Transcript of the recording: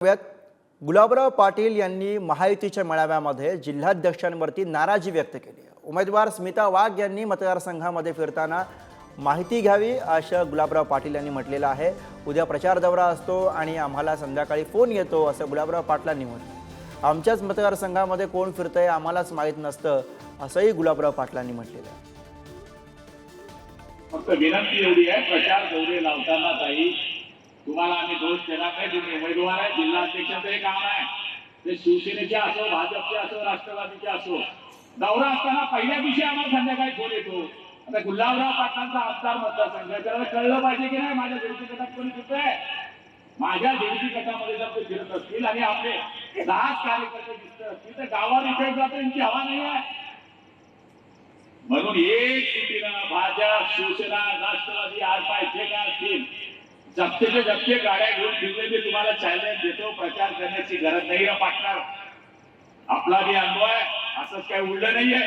गुलाबराव पाटील यांनी महायुतीच्या मेळाव्यामध्ये जिल्हाध्यक्षांवरती नाराजी व्यक्त केली. उमेदवार स्मिता वाघ यांनी मतदारसंघामध्ये फिरताना माहिती घ्यावी असं गुलाबराव पाटील यांनी म्हटलेलं आहे. उद्या प्रचार दौरा असतो आणि आम्हाला संध्याकाळी फोन येतो असं गुलाबराव पाटलांनी म्हटलं. आमच्याच मतदारसंघामध्ये कोण फिरतंय आम्हालाच माहीत नसतं असंही गुलाबराव पाटलांनी म्हटलेलं आहे. फक्त विनंती एवढी आहे, प्रचार दौरे लावताना काही तुम्हाला आम्ही दोष देणार नाही. तुम्ही उमेदवार आहे, जिल्हा अध्यक्षाचं हे काम आहे. ते शिवसेनेचे असो, भाजपचे असो, राष्ट्रवादीचे असो, दौरा असताना पहिल्या दिवशी आम्हाला संध्याकाळी फोन येतो. आता गुलाबराव पाटलांचा आमदार मतदारसंघ आहे, त्याला कळलं पाहिजे की नाही माझ्या विरोधी गटात कोणी फिरतंय. माझ्या विरोधी गटामध्ये जर ते फिरत असतील आणि आपले 10 कार्यकर्ते दिसत असतील तर गावात इथे जातो यांची हवा नाही आहे. म्हणून एक सुटीनं भाजप, शिवसेना, राष्ट्रवादी आज पाहिजे का असतील जप्तेचे जप्ते गाड्या घेऊन फिरले. मी तुम्हाला चॅलेंज देतो, प्रचार करण्याची गरज नाही आहे. पाटणार आपला बी अनुभव आहे, असंच काही उरलं नाहीये.